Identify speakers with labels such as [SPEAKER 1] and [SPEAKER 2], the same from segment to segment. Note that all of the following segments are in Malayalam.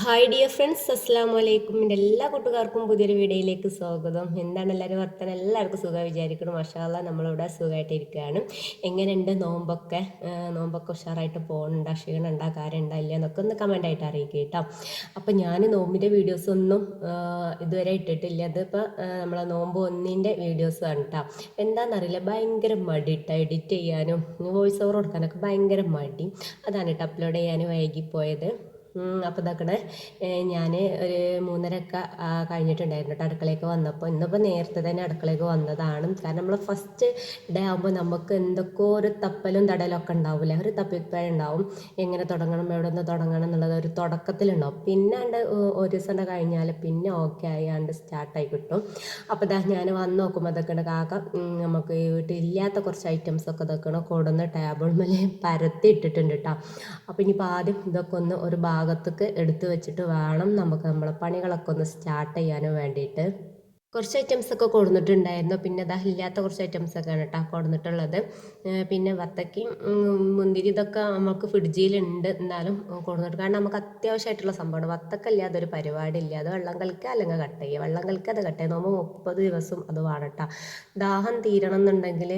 [SPEAKER 1] ഹായ് ഡിയർ ഫ്രണ്ട്സ്, അസ്സാം വലൈക്കും. എൻ്റെ എല്ലാ കൂട്ടുകാർക്കും പുതിയൊരു വീഡിയോയിലേക്ക് സ്വാഗതം. എന്താണ് എല്ലാവരും വർത്തനം? എല്ലാവർക്കും സുഖം വിചാരിക്കണം. മാഷാ അല്ലാ, നമ്മളിവിടെ സുഖമായിട്ടിരിക്കുകയാണ്. എങ്ങനെയുണ്ട് നോമ്പൊക്കെ? നോമ്പൊക്കെ ഉഷാറായിട്ട് പോകുന്നുണ്ടോ? ക്ഷീണമുണ്ടോ? കാര്യമുണ്ടോ ഇല്ല എന്നൊക്കെ ഒന്ന് കമൻ്റായിട്ട് അറിയിക്കുക കേട്ടോ. അപ്പം ഞാൻ നോമ്പിൻ്റെ വീഡിയോസൊന്നും ഇതുവരെ ഇട്ടിട്ടില്ല. അതിപ്പോൾ നമ്മളെ നോമ്പ് ഒന്നിൻ്റെ വീഡിയോസാണ് കേട്ടോ. എന്താണെന്നറിയില്ല, ഭയങ്കര മടി കേട്ടോ. എഡിറ്റ് ചെയ്യാനും വോയിസ് ഓവർ കൊടുക്കാനൊക്കെ ഭയങ്കര മടി. അതാണ് കേട്ടോ അപ്ലോഡ് ചെയ്യാൻ വൈകിപ്പോയത്. അപ്പോൾ ഇതാക്കണേ, ഞാൻ ഒരു 3:30 കഴിഞ്ഞിട്ടുണ്ടായിരുന്നു കേട്ടോ അടുക്കളയ്ക്ക് വന്നപ്പോൾ. ഇന്നിപ്പോൾ നേരത്തെ തന്നെ അടുക്കളയ്ക്ക് വന്നതാണ്. കാരണം നമ്മൾ ഫസ്റ്റ് ഡേ ആകുമ്പോൾ നമുക്ക് എന്തൊക്കെയോ ഒരു തപ്പലും തടലൊക്കെ ഉണ്ടാവില്ല, ഒരു തപ്പിപ്പഴം ഉണ്ടാവും. എങ്ങനെ തുടങ്ങണം, എവിടെ നിന്ന് തുടങ്ങണം എന്നുള്ളത് ഒരു തുടക്കത്തിലുണ്ടാവും. പിന്നെ ഒരു ദിവസം കഴിഞ്ഞാൽ പിന്നെ ഓക്കെ ആയാണ്ട് സ്റ്റാർട്ടായി കിട്ടും. അപ്പോൾ ഇതാ ഞാൻ വന്ന് നോക്കുമ്പോൾ അതൊക്കെ കാക്ക നമുക്ക് വീട്ടിലില്ലാത്ത കുറച്ച് ഐറ്റംസൊക്കെ ഇതൊക്കെ കൊടുന്ന് ടേബിൾ മേലെ പരത്തി ഇട്ടിട്ടുണ്ട് കേട്ടോ. അപ്പോൾ ഇനിയിപ്പോൾ ആദ്യം ഇതൊക്കെ ഒന്ന് ഒരു ഭാഗത്തേക്ക് എടുത്ത് വെച്ചിട്ട് വേണം നമുക്ക് നമ്മളെ പണികളൊക്കെ ഒന്ന് സ്റ്റാർട്ട് ചെയ്യാനും വേണ്ടിയിട്ട്. കുറച്ച് ഐറ്റംസൊക്കെ കൊടുത്തിട്ടുണ്ടായിരുന്നു. പിന്നെ അതാ ഇല്ലാത്ത കുറച്ച് ഐറ്റംസൊക്കെയാണ് കേട്ടോ കൊടുത്തിട്ടുള്ളത്. പിന്നെ വത്തക്കയും മുന്തിരി ഇതൊക്കെ നമുക്ക് ഫ്രിഡ്ജിലുണ്ട്, എന്നാലും കൊടുത്തിട്ട്. കാരണം നമുക്ക് അത്യാവശ്യമായിട്ടുള്ള സംഭവമാണ്. വത്തക്ക ഇല്ലാതെ ഒരു പരിപാടി ഇല്ല. അത് വെള്ളം കലക്കുക അല്ലെങ്കിൽ കട്ട് ചെയ്യുക, വെള്ളം കലക്കുക അത് കട്ട് ചെയ്യുക. നമ്മൾ 30 ദിവസം അത് വേണം കേട്ടോ. ദാഹം തീരണം എന്നുണ്ടെങ്കിൽ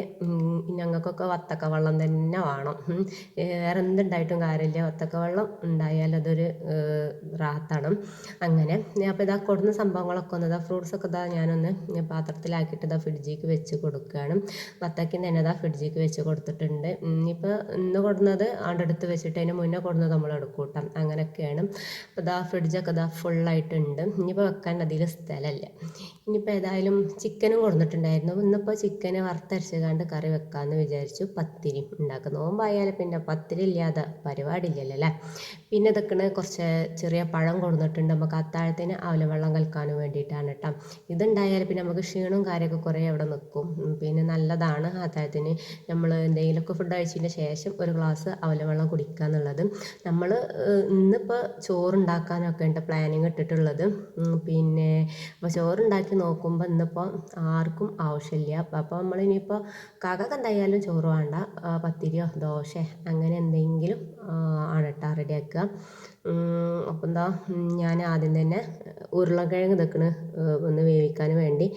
[SPEAKER 1] ഞങ്ങൾക്കൊക്കെ വത്തക്ക വെള്ളം തന്നെ വേണം. വേറെ എന്തുണ്ടായിട്ടും കാര്യമില്ല, വത്തക്ക വെള്ളം ഉണ്ടായാൽ അതൊരു റാഹത്താണ്. അങ്ങനെ അപ്പോൾ ഇതാ കൊടുന്ന സംഭവങ്ങളൊക്കെ ഒന്ന് ഇതാ ഫ്രൂട്ട്സൊക്കെ ഇതാ ഞാനൊന്ന് പാത്രത്തിലാക്കിയിട്ട് ഇതാ ഫ്രിഡ്ജിലേക്ക് വെച്ച് കൊടുക്കുകയാണ്. വത്തക്കയും തന്നെ ഇതാ ഫ്രിഡ്ജിലേക്ക് വെച്ച് കൊടുത്തിട്ടുണ്ട്. ഇനിയിപ്പോൾ ഇന്ന് കൊടുന്നത് ആണ്ടെടുത്ത് വെച്ചിട്ട് അതിന് മുന്നേ കൊടുന്നത് നമ്മൾ എടുക്കും കേട്ടോ. അങ്ങനെയൊക്കെയാണ്. അപ്പോൾ ഇതാ ഫ്രിഡ്ജൊക്കെ ഇതാ ഫുള്ളായിട്ടുണ്ട്. ഇനിയിപ്പോൾ വെക്കാൻ അധികം സ്ഥലമല്ല. ഇനിയിപ്പോൾ ഏതായാലും ചിക്കനും കൊടുത്തിട്ടുണ്ടായിരുന്നു. ഇന്നിപ്പോൾ ചിക്കന് വറുത്തരച്ചുകൊണ്ട് കറി വെക്കാമെന്ന് വിചാരിച്ചു. പത്തിരി ഉണ്ടാക്കുക. നോമ്പായാലും പിന്നെ പത്തിരി ഇല്ലാതെ പരിപാടിയില്ലല്ലോ അല്ലേ. പിന്നെ ഇതൊക്കെ കുറച്ച് ചെറിയ പഴം കൊടുത്തിട്ടുണ്ട്. നമുക്ക് അത്താഴത്തിന് വെള്ളം കലക്കാനും വേണ്ടിയിട്ടാണ് കേട്ടോ. ഇതുണ്ടായാൽ പിന്നെ നമുക്ക് ക്ഷീണവും കാര്യമൊക്കെ കുറേ അവിടെ നിൽക്കും. പിന്നെ നല്ലതാണ് അത്താഴത്തിന് നമ്മൾ എന്തെങ്കിലുമൊക്കെ ഫുഡ് കഴിച്ചതിന് ശേഷം ഒരു ഗ്ലാസ് വെള്ളം കുടിക്കുക എന്നുള്ളത്. നമ്മൾ ഇന്നിപ്പോൾ ചോറുണ്ടാക്കാനൊക്കെ ഉണ്ട് പ്ലാനിങ് ഇട്ടിട്ടുള്ളത്. പിന്നെ അപ്പോൾ ചോറുണ്ടാക്കി നോക്കുമ്പോൾ ഇന്നിപ്പോൾ ആർക്കും ആവശ്യമില്ല. അപ്പോൾ നമ്മളിനിയിപ്പോൾ കാക്കക്ക് എന്തായാലും ചോറ് വേണ്ട, പത്തിരിയോ ദോശ അങ്ങനെ എന്തെങ്കിലും ആണ് കേട്ടോ റെഡിയാക്കുക. അപ്പം എന്താ ഞാൻ ആദ്യം തന്നെ ഉരുളക്കിഴങ്ങ് ഇതൊക്കെ ഒന്ന് വേവിക്കാൻ വേണ്ടി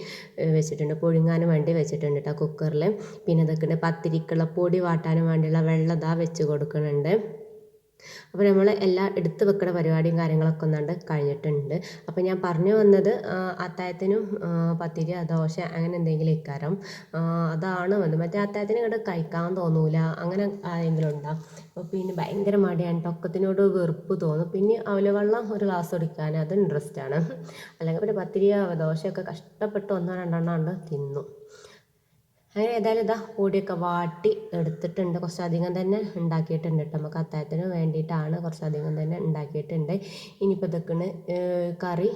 [SPEAKER 1] വെച്ചിട്ടുണ്ട്, പുഴുങ്ങാനും വേണ്ടി വെച്ചിട്ടുണ്ട് കേട്ടോ കുക്കറിൽ. പിന്നെ ഇതൊക്കെ പത്തിരിക്കുള്ള പൊടി വാട്ടാനും വേണ്ടിയുള്ള വെള്ളം ഇതാ വെച്ച് കൊടുക്കുന്നുണ്ട്. അപ്പോൾ നമ്മൾ എല്ലാം എടുത്ത് വെക്കുന്ന പരിപാടിയും കാര്യങ്ങളൊക്കെ ഒന്നാണ്ട് കഴിഞ്ഞിട്ടുണ്ട്. അപ്പോൾ ഞാൻ പറഞ്ഞു വന്നത് അത്താഴത്തിനും പത്തിരി ദോശ അങ്ങനെ എന്തെങ്കിലും ഇക്കാരം അതാണ് വന്നത്. മറ്റേ അത്താഴത്തിന് ഇങ്ങോട്ട് കഴിക്കാൻ തോന്നൂല, അങ്ങനെ ആരെങ്കിലും ഉണ്ടാവും. അപ്പോൾ പിന്നെ ഭയങ്കര മടിയാണ്, ഒക്കത്തിനോട് വെറുപ്പ് തോന്നും. പിന്നെ വെള്ളം ഒരു ഗ്ലാസ് കുടിക്കാൻ അത് ഇൻട്രസ്റ്റാണ്. അല്ലെങ്കിൽ പിന്നെ പത്തിരി ദോശയൊക്കെ കഷ്ടപ്പെട്ട് ഒന്നോ രണ്ടെണ്ണം തിന്നും. അങ്ങനെ ഏതായാലും ഇതാ പൊടിയൊക്കെ വാട്ടി എടുത്തിട്ടുണ്ട്. കുറച്ചധികം തന്നെ ഉണ്ടാക്കിയിട്ടുണ്ട് കേട്ടോ. നമുക്ക് അത്താഴത്തിന് വേണ്ടിയിട്ടാണ് കുറച്ചധികം തന്നെ ഉണ്ടാക്കിയിട്ടുണ്ട്. ഇനിയിപ്പോൾ ഇതൊക്കെയാണ് കറി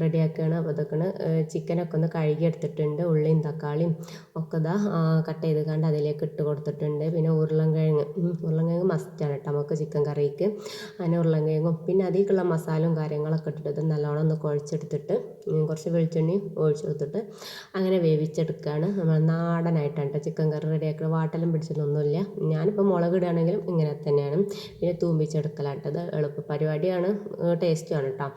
[SPEAKER 1] റെഡിയാക്കുകയാണ്. അപ്പോൾ ഇതൊക്കെയാണ് ചിക്കനൊക്കെ ഒന്ന് കഴുകി എടുത്തിട്ടുണ്ട്. ഉള്ളിയും തക്കാളിയും ഒക്കെ ഇതാ കട്ട് ചെയ്ത് കണ്ട് അതിലേക്ക് ഇട്ട് കൊടുത്തിട്ടുണ്ട്. പിന്നെ ഉരുളൻകിഴങ്ങ് മസ്റ്റാണ് കേട്ടോ നമുക്ക് ചിക്കൻ കറിക്ക്. അങ്ങനെ ഉരുളൻകിഴങ്ങും പിന്നെ അതിലേക്കുള്ള മസാലയും കാര്യങ്ങളൊക്കെ ഇട്ടിട്ട് നല്ലോണം ഒന്ന് കുഴച്ചെടുത്തിട്ട് കുറച്ച് വെളിച്ചെണ്ണ ഒഴിച്ചു കൊടുത്തിട്ട് അങ്ങനെ വേവിച്ചെടുക്കുകയാണ്. നമ്മൾ നാടനായിട്ടാണ് കേട്ടോ ചിക്കൻ കറി റെഡിയാക്കുക. വാട്ടലും പിടിച്ചതൊന്നുമില്ല. ഞാനിപ്പോൾ മുളക് ഇടുകയാണെങ്കിലും ഇങ്ങനെ തന്നെയാണ്. പിന്നെ തൂമ്പിച്ചെടുക്കലാട്ടത് എളുപ്പ പരിപാടിയാണ്, ടേസ്റ്റുമാണ് കേട്ടോ.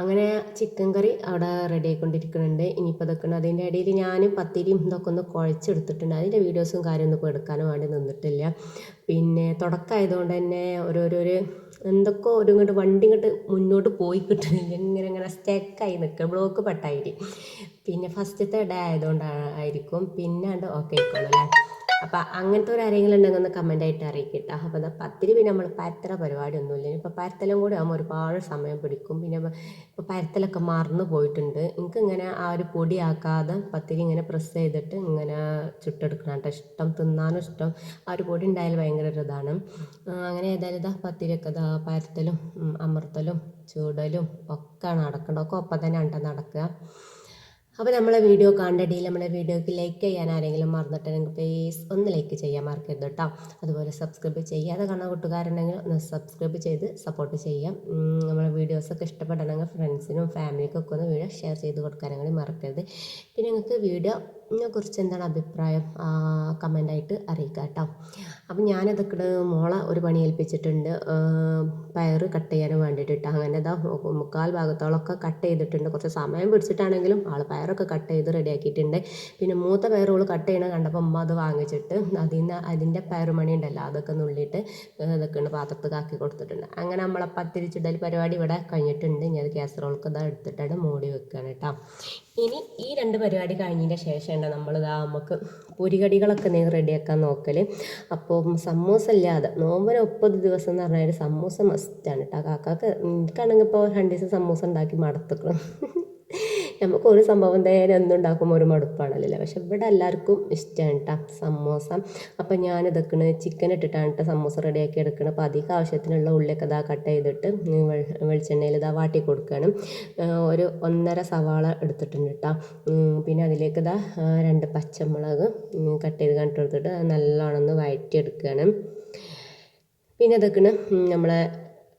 [SPEAKER 1] അങ്ങനെ ചിക്കൻ കറി അവിടെ റെഡി ആയിക്കൊണ്ടിരിക്കുന്നുണ്ട്. ഇനിയിപ്പോൾ ഇതൊക്കെ അതിൻ്റെ ഇടയിൽ ഞാൻ പത്തിരിയും ഇതൊക്കെ ഒന്ന് കുഴച്ചെടുത്തിട്ടുണ്ട്. അതിൻ്റെ വീഡിയോസും കാര്യമൊന്നും ഇപ്പോൾ എടുക്കാനും വേണ്ടി നിന്നിട്ടില്ല. പിന്നെ തുടക്കമായതുകൊണ്ട് തന്നെ ഓരോരോ എന്തൊക്കെ ഇങ്ങോട്ട് വണ്ടി ഇങ്ങോട്ട് മുന്നോട്ട് പോയി കിട്ടുന്നില്ല, ഇങ്ങനെ സ്റ്റക്കായി നിൽക്കുക, ബ്ലോക്ക് പെട്ടായിട്ട്. പിന്നെ ഫസ്റ്റത്തെ ഡേ ആയതുകൊണ്ടായിരിക്കും. പിന്നെ ഓക്കെ ആയിക്കോളൂ അല്ലേ. അപ്പം അങ്ങനത്തെ ഒരു ആരെങ്കിലും ഉണ്ടെങ്കിൽ ഒന്ന് കമൻ്റായിട്ട് അറിയിക്കട്ടോ. അപ്പോൾ എന്താ പത്തിരി പിന്നെ നമ്മൾ പരത്തല പരിപാടിയൊന്നുമില്ല. ഇപ്പോൾ പരത്തലും കൂടി ആകുമ്പോൾ ഒരുപാട് സമയം പിടിക്കും. പിന്നെ ഇപ്പോൾ പരത്തലൊക്കെ മറന്നു പോയിട്ടുണ്ട്. എനിക്കിങ്ങനെ ആ ഒരു പൊടിയാക്കാതെ പത്തിരി ഇങ്ങനെ പ്രസ് ചെയ്തിട്ട് ഇങ്ങനെ ചുട്ടെടുക്കണം കേട്ടോ ഇഷ്ടം. തിന്നാനും ഇഷ്ടം. ആ ഒരു പൊടി ഉണ്ടായാൽ ഭയങ്കര ഒരു ഇതാണ്. അങ്ങനെ ഏതായാലും ഇതാ പത്തിരിയൊക്കെ ഇതാ പരത്തലും അമർത്തലും ചൂടലും ഒക്കെ നടക്കണം. ഒക്കെ ഒപ്പം തന്നെ ഉണ്ടോ നടക്കുക. അപ്പോൾ നമ്മളെ വീഡിയോ കണ്ടിട്ടില്ല, നമ്മളെ വീഡിയോക്ക് ലൈക്ക് ചെയ്യാൻ ആരെങ്കിലും മറന്നിട്ടുണ്ടെങ്കിൽ പ്ലീസ് ഒന്ന് ലൈക്ക് ചെയ്യാൻ മറക്കരുത് കേട്ടോ. അതുപോലെ സബ്സ്ക്രൈബ് ചെയ്യാതെ കാണുന്ന കൂട്ടുകാരുണ്ടെങ്കിൽ ഒന്ന് സബ്സ്ക്രൈബ് ചെയ്ത് സപ്പോർട്ട് ചെയ്യാം. നമ്മളെ വീഡിയോസൊക്കെ ഇഷ്ടപ്പെടണമെങ്കിൽ ഫ്രണ്ട്സിനും ഫാമിലിക്കൊക്കെ ഒന്ന് വീഡിയോ ഷെയർ ചെയ്ത് കൊടുക്കാനും മറക്കരുത്. പിന്നെ നിങ്ങൾക്ക് വീഡിയോനെ കുറിച്ച് എന്താണ് അഭിപ്രായം കമൻ്റായിട്ട് അറിയിക്കുക കേട്ടോ. അപ്പം ഞാനതൊക്കെ മോളെ ഒരു പണി ഏൽപ്പിച്ചിട്ടുണ്ട്, പയർ കട്ട് ചെയ്യാനും വേണ്ടിയിട്ട്. അങ്ങനെ ഇതാ മുക്കാൽ ഭാഗത്തോളമൊക്കെ കട്ട് ചെയ്തിട്ടുണ്ട്. കുറച്ച് സമയം പിടിച്ചിട്ടാണെങ്കിലും ആൾ പയറൊക്കെ കട്ട് ചെയ്ത് റെഡിയാക്കിയിട്ടുണ്ട്. പിന്നെ മൂത്ത പയറുകൾ കട്ട് ചെയ്യണ കണ്ടപ്പോൾ അമ്മ അത് വാങ്ങിച്ചിട്ട് അതിൻ്റെ പയറുമണി ഉണ്ടല്ലോ അതൊക്കെ നുള്ളിയിട്ട് അതൊക്കെ പാത്രത്തിൽ ആക്കി കൊടുത്തിട്ടുണ്ട്. അങ്ങനെ നമ്മളെ പത്തിരി ചുടൽ പരിപാടി ഇവിടെ കഴിഞ്ഞിട്ടുണ്ട്. ഇനി അത് കാസറോൾക്ക് ഇതാ എടുത്തിട്ടാണ് മൂടി വെക്കുകയാണ് കേട്ടോ. ഇനി ഈ 2 പരിപാടി കഴിഞ്ഞതിൻ്റെ ശേഷമാണ് നമ്മളിതാ നമുക്ക് പൊരികടികളൊക്കെ നീ റെഡിയാക്കാൻ നോക്കൽ. അപ്പോൾ സമൂസ ഇല്ലാതെ നോമ്പിന് 30 ദിവസം എന്ന് പറഞ്ഞാൽ സമൂസ മസ്റ്റാണ് കേട്ടോ. കാക്കാക്ക് എനിക്കാണെങ്കിൽ ഇപ്പോൾ 2 ദിവസം സമൂസ ഉണ്ടാക്കി മടുത്തുക്കണം. നമുക്ക് ഒരു സംഭവം നേരെ ഒന്നും ഉണ്ടാക്കുമ്പോൾ ഒരു മടുപ്പാണല്ലോ. പക്ഷെ ഇവിടെ എല്ലാവർക്കും ഇഷ്ടമാണ് കേട്ടോ സമൂസ. അപ്പം ഞാനിതൊക്കെ ചിക്കൻ ഇട്ടിട്ടാണ് കേട്ടോ സമൂസ റെഡിയാക്കി എടുക്കണം. അപ്പോൾ അധികം ആവശ്യത്തിനുള്ള ഉള്ളിയൊക്കെ ഇതാ കട്ട് ചെയ്തിട്ട് വെളിച്ചെണ്ണയിൽ ഇതാ വാട്ടി കൊടുക്കണം. ഒരു 1.5 സവാള എടുത്തിട്ടുണ്ട് കേട്ടോ. പിന്നെ അതിലേക്ക് ഇതാ 2 പച്ചമുളക് കട്ട് ചെയ്ത് കണ്ടിട്ട് കൊടുത്തിട്ട് നല്ലോണം ഒന്ന് വഴറ്റിയെടുക്കുകയാണ്. പിന്നെ ഇതൊക്കെ നമ്മളെ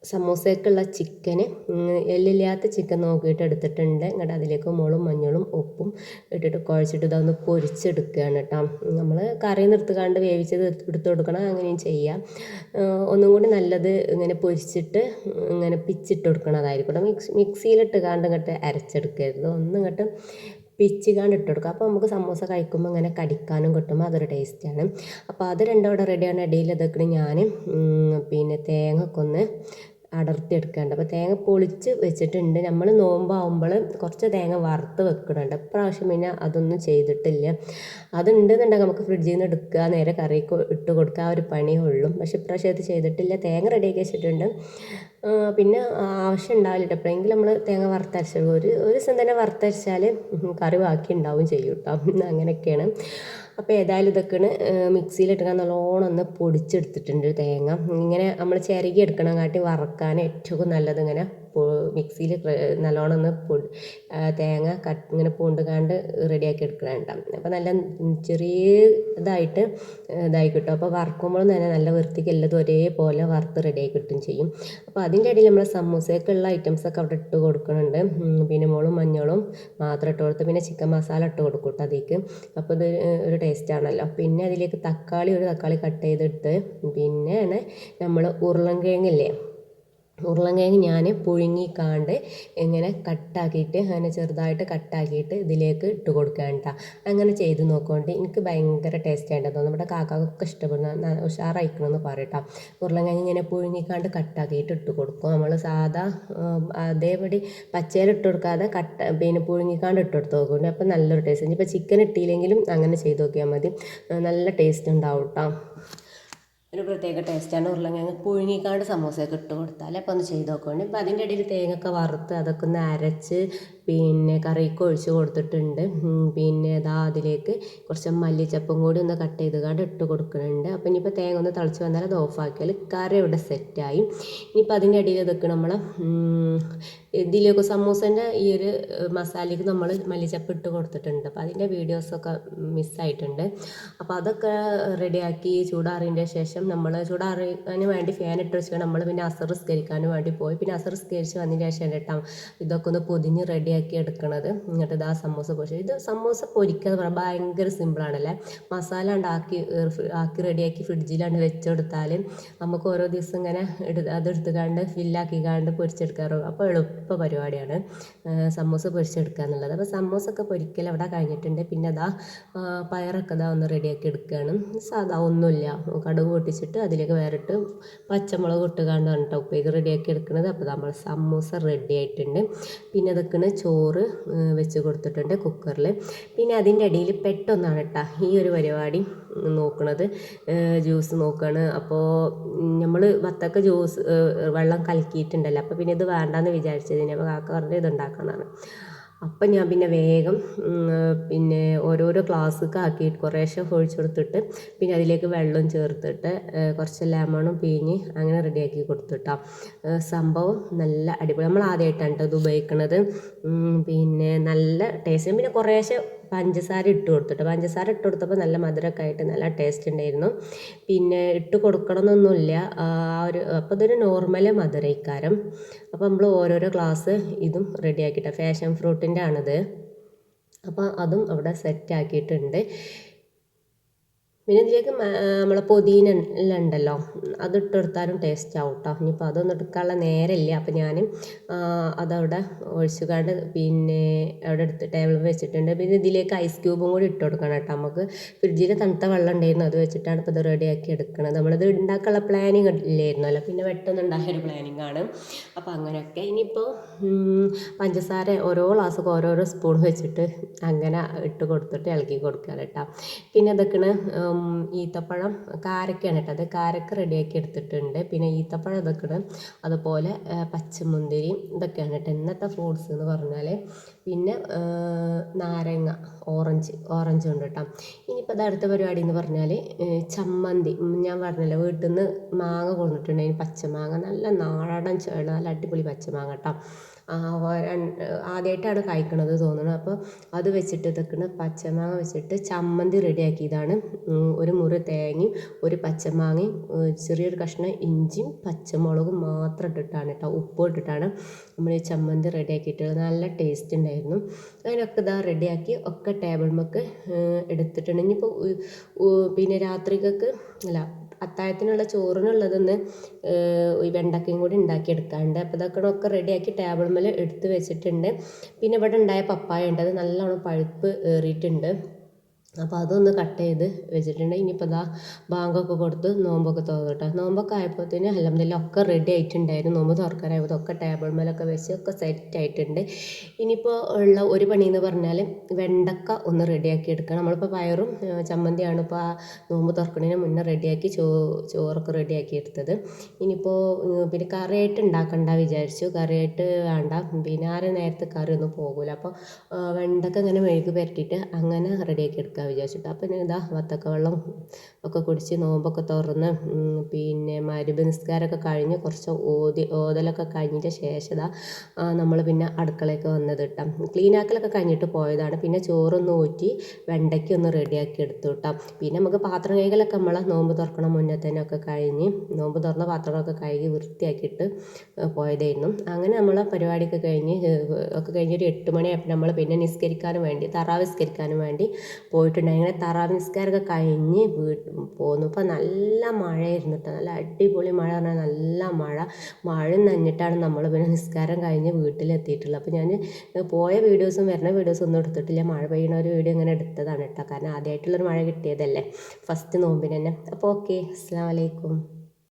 [SPEAKER 1] സമൂസയ്ക്കുള്ള ചിക്കന് എല്ലില്ലാത്ത ചിക്കൻ നോക്കിയിട്ട് എടുത്തിട്ടുണ്ട്. എന്നിട്ട് അതിലേക്ക് മുളകും മഞ്ഞളും ഉപ്പും ഇട്ടിട്ട് കുഴച്ചിട്ട് ഇതൊന്ന് പൊരിച്ചെടുക്കുകയാണ് കേട്ടോ. നമ്മൾ കറി നിർത്തുകാണ്ട് വേവിച്ചത് എടുത്ത് കൊടുക്കണം, അങ്ങനെയും ചെയ്യാം. ഒന്നും കൂടി നല്ലത് ഇങ്ങനെ പൊരിച്ചിട്ട് ഇങ്ങനെ പിച്ചിട്ട് കൊടുക്കണതായിരിക്കും. മിക്സിയിലിട്ട് കാണ്ട് ഇങ്ങോട്ട് അരച്ചെടുക്കരുത്, ഒന്നിങ്ങോട്ട് പിച്ചിക്കാണ്ട് ഇട്ട് കൊടുക്കുക. അപ്പോൾ നമുക്ക് സമൂസ കഴിക്കുമ്പോൾ ഇങ്ങനെ കടിക്കാനും കിട്ടുമ്പോൾ അതൊരു ടേസ്റ്റാണ്. അപ്പോൾ അത് രണ്ടും അവിടെ റെഡിയാണ്. ഇടയിൽ ഇതൊക്കെ ഞാൻ പിന്നെ തേങ്ങ ഒന്ന് അടർത്തി എടുക്കേണ്ട. അപ്പോൾ തേങ്ങ പൊളിച്ച് വെച്ചിട്ടുണ്ട്. നമ്മൾ നോമ്പാകുമ്പോൾ കുറച്ച് തേങ്ങ വറുത്ത് വെക്കുന്നുണ്ട്. ഇപ്രാവശ്യം പിന്നെ അതൊന്നും ചെയ്തിട്ടില്ല. അതുണ്ടെന്നുണ്ടെങ്കിൽ നമുക്ക് ഫ്രിഡ്ജിൽ നിന്ന് എടുക്കുക, നേരെ കറിക്ക് ഇട്ട് കൊടുക്കുക, ആ ഒരു പണിയേ ഉള്ളൂ. പക്ഷേ ഇപ്രാവശ്യം അത് ചെയ്തിട്ടില്ല. തേങ്ങ റെഡിയാക്കി വെച്ചിട്ടുണ്ട്. പിന്നെ ആവശ്യം ഉണ്ടാവില്ല. എപ്പോഴെങ്കിലും നമ്മൾ തേങ്ങ വറുത്തരച്ചാൽ ഒരു ദിവസം തന്നെ വറുത്തരച്ചാൽ കറി ബാക്കി ഉണ്ടാവും ചെയ്യും കേട്ടോ. അങ്ങനെയൊക്കെയാണ്. അപ്പോൾ ഏതായാലും ഇതൊക്കെയാണ് മിക്സിയിലിട്ട് നല്ലോണം ഒന്ന് പൊടിച്ചെടുത്തിട്ടുണ്ട് തേങ്ങ. ഇങ്ങനെ നമ്മൾ ചിരകി എടുക്കണം കാട്ടി വറക്കാൻ ഏറ്റവും നല്ലത് ഇങ്ങനെ മിക്സിയിൽ നല്ലോണം ഒന്ന് തേങ്ങ ഇങ്ങനെ പൂണ്ടുകാണ്ട് റെഡിയാക്കി എടുക്കണുണ്ടാവും. അപ്പോൾ നല്ല ചെറിയ ഇതായി കിട്ടും. അപ്പോൾ വറക്കുമ്പോൾ തന്നെ നല്ല വൃത്തിക്ക് എല്ലാതും ഒരേപോലെ വറുത്ത് റെഡിയായി കിട്ടും ചെയ്യും. അപ്പോൾ അതിൻ്റെ ഇടയിൽ നമ്മൾ സമൂസയൊക്കെയുള്ള ഐറ്റംസൊക്കെ അവിടെ ഇട്ട് കൊടുക്കുന്നുണ്ട്. പിന്നെ മുളകും മഞ്ഞളും മാത്രം ഇട്ട് കൊടുത്ത് പിന്നെ ചിക്കൻ മസാല ഇട്ട് കൊടുക്കും കേട്ടോ അതിലേക്ക്. അപ്പോൾ ഇത് ഒരു ടേസ്റ്റാണല്ലോ. പിന്നെ അതിലേക്ക് ഒരു തക്കാളി കട്ട് ചെയ്തിട്ട് പിന്നെയാണ് നമ്മൾ ഉരുളൻകിഴങ്ങില്ലേ, ഉരുളൻകിഴങ്ങ് ഞാൻ പുഴുങ്ങിക്കാണ്ട് ഇങ്ങനെ കട്ടാക്കിയിട്ട് അങ്ങനെ ചെറുതായിട്ട് കട്ടാക്കിയിട്ട് ഇതിലേക്ക് ഇട്ട് കൊടുക്കുകയാണ് കേട്ടോ. അങ്ങനെ ചെയ്ത് നോക്കുകൊണ്ട് എനിക്ക് ഭയങ്കര ടേസ്റ്റ് ആയിട്ട് തോന്നുന്നു. നമ്മുടെ കാക്കാക്കൊക്കെ ഇഷ്ടപ്പെടുന്ന ഉഷാറായിക്കണമെന്ന് പറയട്ടോ. ഉരുളൻകിഴങ്ങ് ഇങ്ങനെ പുഴുങ്ങിക്കാണ്ട് കട്ടാക്കിയിട്ട് ഇട്ട് കൊടുക്കും. നമ്മൾ സാധാ അതേപടി പച്ചയിൽ ഇട്ട് കൊടുക്കാതെ പിന്നെ പുഴുങ്ങിക്കാണ്ട് ഇട്ട് കൊടുത്ത് നോക്കുന്നുണ്ട്. അപ്പോൾ നല്ലൊരു ടേസ്റ്റ്. ഇനിയിപ്പോൾ ചിക്കൻ ഇട്ടില്ലെങ്കിലും അങ്ങനെ ചെയ്ത് നോക്കിയാൽ മതി, നല്ല ടേസ്റ്റ് ഉണ്ടാവും കേട്ടോ. ഒരു പ്രത്യേക ടേസ്റ്റാണ്. ഉരുളക്കിഴങ്ങ് പുഴുങ്ങിക്കാണ്ട് സമൂസയൊക്കെ ഇട്ട് കൊടുത്താൽ അപ്പോൾ ഒന്ന് ചെയ്ത് നോക്കുന്നുണ്ട്. ഇപ്പോൾ അതിൻ്റെ ഇടയിൽ തേങ്ങയൊക്കെ വറുത്ത് അതൊക്കെ ഒന്ന് അരച്ച് പിന്നെ കറിക്ക് ഒഴിച്ച് കൊടുത്തിട്ടുണ്ട്. പിന്നെ അതിലേക്ക് കുറച്ച് മല്ലിച്ചപ്പും കൂടി ഒന്ന് കട്ട് ചെയ്ത് കാണ്ട് ഇട്ട് കൊടുക്കുന്നുണ്ട്. അപ്പോൾ ഇനിയിപ്പോൾ തേങ്ങ ഒന്ന് തിളച്ച് വന്നാൽ അത് ഓഫാക്കിയാൽ കറി ഇവിടെ സെറ്റായി. ഇനിയിപ്പോൾ അതിൻ്റെ ഇടയിൽ ഇതൊക്കെ നമ്മൾ ഇതിലേക്ക് സമൂസേൻ്റെ ഈ ഒരു മസാലയ്ക്ക് നമ്മൾ മല്ലിച്ചപ്പ് ഇട്ട് കൊടുത്തിട്ടുണ്ട്. അപ്പോൾ അതിൻ്റെ വീഡിയോസൊക്കെ മിസ്സായിട്ടുണ്ട്. അപ്പോൾ അതൊക്കെ റെഡിയാക്കി ചൂടാറിൻ്റെ ശേഷം നമ്മൾ ചൂടാറിന് വേണ്ടി ഫാൻ ഇട്ട് വെച്ചാൽ നമ്മൾ പിന്നെ അസർ സ്കരിക്കാനും വേണ്ടി പോയി. പിന്നെ അസർ സ്കരിച്ച് വന്നതിന് ശേഷം കേട്ടോ ഇതൊക്കെ ഒന്ന് പൊതിഞ്ഞ് റെഡിയാക്കി എടുക്കണത്. എന്നിട്ട് ഇതാ സമൂസ പൊരിച്ചത്. ഇത് സമൂസ പൊരിക്കുക എന്ന് പറഞ്ഞാൽ ഭയങ്കര സിമ്പിളാണല്ലേ. മസാല ആക്കി റെഡിയാക്കി ഫ്രിഡ്ജിലാണ് വെച്ചെടുത്താൽ നമുക്ക് ഓരോ ദിവസം ഇങ്ങനെ അതെടുത്തുകാണ്ട് ഫില്ലാക്കിക്കാണ്ട് പൊരിച്ചെടുക്കാറോ. അപ്പോൾ എളുപ്പ പരിപാടിയാണ് സമൂസ പൊരിച്ചെടുക്കുക എന്നുള്ളത്. അപ്പോൾ സമൂസൊക്കെ പൊരിക്കൽ അവിടെ കഴിഞ്ഞിട്ടുണ്ട്. പിന്നെ പയറൊക്കെ ഒന്ന് റെഡിയാക്കി എടുക്കുകയാണ്. സാധാ ഒന്നുമില്ല, കടുക് പൊട്ടിച്ചിട്ട് അതിലേക്ക് വേറിട്ട് പച്ചമുളക് ഇട്ടുകാണ്ടാണ് കേട്ടോ ഉപ്പേരി റെഡിയാക്കി എടുക്കുന്നത്. അപ്പോൾ നമ്മൾ സമൂസ റെഡി ആയിട്ടുണ്ട്. പിന്നെ അതൊക്കെയാണ് ചോറ് വെച്ച് കൊടുത്തിട്ടുണ്ട് കുക്കറിൽ. പിന്നെ അതിൻ്റെ ഇടയിൽ പെട്ടെന്നാണ് കേട്ടോ ഈ ഒരു പരിപാടി നോക്കുന്നത്, ജ്യൂസ് നോക്കുകയാണ്. അപ്പോൾ നമ്മൾ വത്തക്ക ജ്യൂസ് വെള്ളം കലക്കിയിട്ടുണ്ടല്ലോ, അപ്പോൾ പിന്നെ ഇത് വേണ്ടാന്ന് വിചാരിച്ചതിന് അപ്പോൾ കാക്ക പറഞ്ഞ് ഇത് ഉണ്ടാക്കാനാണ്. അപ്പം ഞാൻ പിന്നെ വേഗം പിന്നെ ഓരോരോ ഗ്ലാസ്സൊക്കെ ആക്കി കുറേശ്ശെ ഒഴിച്ചു കൊടുത്തിട്ട് പിന്നെ അതിലേക്ക് വെള്ളം ചേർത്തിട്ട് കുറച്ച് ലെമണും പിഴിഞ്ഞ് അങ്ങനെ റെഡിയാക്കി കൊടുത്തിട്ടോ. സംഭവം നല്ല അടിപൊളി. നമ്മൾ ആദ്യമായിട്ടാണ് കേട്ടോ ഇത് ഉപയോഗിക്കുന്നത്. പിന്നെ നല്ല ടേസ്റ്റ്. പിന്നെ കുറേശ്ശെ പഞ്ചസാര ഇട്ട് കൊടുത്തിട്ട് പഞ്ചസാര ഇട്ട് കൊടുത്തപ്പോൾ നല്ല മധുരമൊക്കെ ആയിട്ട് നല്ല ടേസ്റ്റ് ഉണ്ടായിരുന്നു. പിന്നെ ഇട്ട് കൊടുക്കണമെന്നൊന്നുമില്ല അപ്പോൾ ഇതൊരു നോർമൽ മധുരയിക്കാരം. അപ്പോൾ നമ്മൾ ഓരോരോ ഗ്ലാസ് ഇതും റെഡിയാക്കിയിട്ട് ഫാഷൻ ഫ്രൂട്ടിൻ്റെ ആണിത്. അപ്പോൾ അതും അവിടെ സെറ്റാക്കിയിട്ടുണ്ട്. പിന്നെ ഇതിലേക്ക് നമ്മളെ പുതിന എല്ലാം ഉണ്ടല്ലോ, അതിട്ട് കൊടുത്താലും ടേസ്റ്റ് ആവും കേട്ടോ. ഇനിയിപ്പോൾ അതൊന്നും എടുക്കാനുള്ള നേരമില്ല. അപ്പോൾ ഞാൻ അതവിടെ ഒഴിച്ചുകാണ്ട് പിന്നെ അവിടെ എടുത്ത് ടേബിളിൽ വെച്ചിട്ടുണ്ട്. പിന്നെ ഇതിലേക്ക് ഐസ് ക്യൂബും കൂടി ഇട്ട് കൊടുക്കണം കേട്ടോ. നമുക്ക് ഫ്രിഡ്ജിൽ തണുത്ത വെള്ളം ഉണ്ടായിരുന്നു, അത് വെച്ചിട്ടാണ് ഇപ്പോൾ ഇത് റെഡിയാക്കി എടുക്കുന്നത്. നമ്മളിത് ഉണ്ടാക്കാനുള്ള പ്ലാനിങ് ഇല്ലായിരുന്നല്ലോ, പിന്നെ പെട്ടെന്ന് ഉണ്ടാക്കിയൊരു പ്ലാനിങ് ആണ്. അപ്പോൾ അങ്ങനെയൊക്കെ. ഇനിയിപ്പോൾ പഞ്ചസാര ഓരോ ഗ്ലാസ്സൊക്കെ ഓരോരോ സ്പൂൺ വെച്ചിട്ട് അങ്ങനെ ഇട്ട് കൊടുത്തിട്ട് ഇളക്കി കൊടുക്കുക കേട്ടോ. പിന്നെ ഇതൊക്കെയാണ് ഈത്തപ്പഴം കാരക്കയാണ് കേട്ടോ. അത് കാരക്ക റെഡിയാക്കി എടുത്തിട്ടുണ്ട്. പിന്നെ ഈത്തപ്പഴം ഇതൊക്കെയാണ്, അതുപോലെ പച്ചമുന്തിരി ഇതൊക്കെയാണ് കേട്ടോ ഇന്നത്തെ ഫ്രൂട്ട്സ് എന്ന് പറഞ്ഞാൽ. പിന്നെ നാരങ്ങ ഓറഞ്ച് ഉണ്ട് കേട്ടോ. ഇനിയിപ്പോൾ അത് അടുത്ത പരിപാടി എന്ന് പറഞ്ഞാൽ ചമ്മന്തി. ഞാൻ പറഞ്ഞല്ലോ വീട്ടിൽ നിന്ന് മാങ്ങ കൊണ്ടിട്ടുണ്ടെങ്കിൽ പച്ചമാങ്ങ, നല്ല നാടൻ ചേള, നല്ല അടിപൊളി പച്ചമാങ്ങ കേട്ടോ. ആദ്യമായിട്ടാണ് കഴിക്കണത് തോന്നുന്നു. അപ്പോൾ അത് വെച്ചിട്ട് ഇതൊക്കെ പച്ചമാങ്ങ വെച്ചിട്ട് ചമ്മന്തി റെഡിയാക്കിയതാണ്. ഒരു മുറി തേങ്ങയും ഒരു പച്ചമാങ്ങയും ചെറിയൊരു കഷ്ണം ഇഞ്ചിയും പച്ചമുളകും മാത്രം ഇട്ടിട്ടാണ് കേട്ടോ, ഉപ്പ് ഇട്ടിട്ടാണ് നമ്മൾ ഈ ചമ്മന്തി റെഡിയാക്കിയിട്ടുള്ളത്. നല്ല ടേസ്റ്റ് ഉണ്ടായിരുന്നു. അതിനൊക്കെ ഇതാ റെഡിയാക്കി ഒക്കെ ടേബിൾമേക്ക് എടുത്തിട്ടുണ്ട്. ഇനിയിപ്പോൾ പിന്നെ രാത്രിക്കൊക്കെ അത്താഴത്തിനുള്ള ചോറിനുള്ളതൊന്ന് ഈ വെണ്ടക്കയും കൂടി ഉണ്ടാക്കിയെടുക്കാറുണ്ട്. അപ്പോൾ ഇതൊക്കെ ഒക്കെ റെഡിയാക്കി ടേബിൾ മേൽ എടുത്ത് വെച്ചിട്ടുണ്ട്. പിന്നെ ഇവിടെ ഉണ്ടായ പപ്പായ ഉണ്ട്, അത് നല്ലോണം പഴുപ്പ് ഏറിയിട്ടുണ്ട്. അപ്പോൾ അതൊന്ന് കട്ട് ചെയ്ത് വെച്ചിട്ടുണ്ട്. ഇനിയിപ്പോൾ ഇതാ ബാങ്കൊക്കെ കൊടുത്ത് നോമ്പൊക്കെ തുറന്നിട്ടോ. നോമ്പൊക്കെ ആയപ്പോഴത്തേന് അൽഹംദുലില്ലാ ഒക്കെ റെഡി ആയിട്ടുണ്ടായിരുന്നു. നോമ്പ് തുറക്കാനായപ്പോൾ ഒക്കെ ടേബിൾ മേലൊക്കെ വെച്ച് ഒക്കെ സെറ്റ് ആയിട്ടുണ്ട്. ഇനിയിപ്പോൾ ഉള്ള ഒരു പണി എന്ന് പറഞ്ഞാൽ വെണ്ടക്ക ഒന്ന് റെഡിയാക്കി എടുക്കണം. നമ്മളിപ്പോൾ പയറും ചമ്മന്തിയാണ് ഇപ്പോൾ ആ നോമ്പ് തുറക്കുന്നതിന് മുന്നേ റെഡിയാക്കി ചോറൊക്കെ റെഡിയാക്കി എടുത്തത്. ഇനിയിപ്പോൾ പിന്നെ കറിയായിട്ട് ഉണ്ടാക്കണ്ട വിചാരിച്ചു. കറിയായിട്ട് വേണ്ട, പിന്നെ ആരും നേരത്തെ കറി ഒന്നും പോകില്ല. അപ്പോൾ വെണ്ടക്ക ഇങ്ങനെ മെഴുക് പുരട്ടിയിട്ട് അങ്ങനെ റെഡിയാക്കി എടുക്കുക വിചാരിച്ചിട്ട്. അപ്പം ഇതാ വത്തക്ക വെള്ളം ഒക്കെ കുടിച്ച് നോമ്പൊക്കെ തുറന്ന് പിന്നെ മഗ്‌രിബ് നിസ്കാരമൊക്കെ കഴിഞ്ഞ് കുറച്ച് ഓതലൊക്കെ കഴിഞ്ഞിട്ട് ശേഷം നമ്മൾ പിന്നെ അടുക്കളയൊക്കെ വന്നത് കേട്ടോ. ക്ലീൻ ആക്കലൊക്കെ കഴിഞ്ഞിട്ട് പോയതാണ്. പിന്നെ ചോറൊന്ന് ഊറ്റി വെണ്ടയ്ക്ക് ഒന്ന് റെഡിയാക്കി എടുത്തു കേട്ടോ. പിന്നെ നമുക്ക് പാത്രം കഴുകലൊക്കെ നമ്മളെ നോമ്പ് തുറക്കണം മുന്നേ തന്നെ ഒക്കെ കഴിഞ്ഞ് നോമ്പ് തുറന്ന പാത്രങ്ങളൊക്കെ കഴുകി വൃത്തിയാക്കിയിട്ട് പോയതായിരുന്നു. അങ്ങനെ നമ്മളെ പരിപാടിയൊക്കെ കഴിഞ്ഞ് ഒരു 8 മണിയായപ്പോൾ നമ്മൾ പിന്നെ നിസ്കരിക്കാനും വേണ്ടി തറാവീഹ് നിസ്കരിക്കാനും വേണ്ടി പോയിട്ടുണ്ട്. അങ്ങനെ തറാവീഹ് നിസ്കാരമൊക്കെ കഴിഞ്ഞ് പോന്നു. ഇപ്പോൾ നല്ല മഴയായിരുന്നു കേട്ടോ, നല്ല അടിപൊളി മഴ പറഞ്ഞാൽ നല്ല മഴ നനഞ്ഞിട്ടാണ് നമ്മൾ പിന്നെ നിസ്കാരം കഴിഞ്ഞ് വീട്ടിലെത്തിയിട്ടുള്ളത്. അപ്പോൾ ഞാൻ പോയ വീഡിയോസും വരുന്ന വീഡിയോസും ഒന്നും എടുത്തിട്ടില്ല. മഴ പെയ്യുന്ന ഒരു വീഡിയോ ഇങ്ങനെ എടുത്തതാണ് കേട്ടോ, കാരണം ആദ്യമായിട്ടുള്ളൊരു മഴ കിട്ടിയതല്ലേ ഫസ്റ്റ് നോമ്പിന് തന്നെ. അപ്പോൾ ഓക്കെ, അസ്സലാമു അലൈക്കും.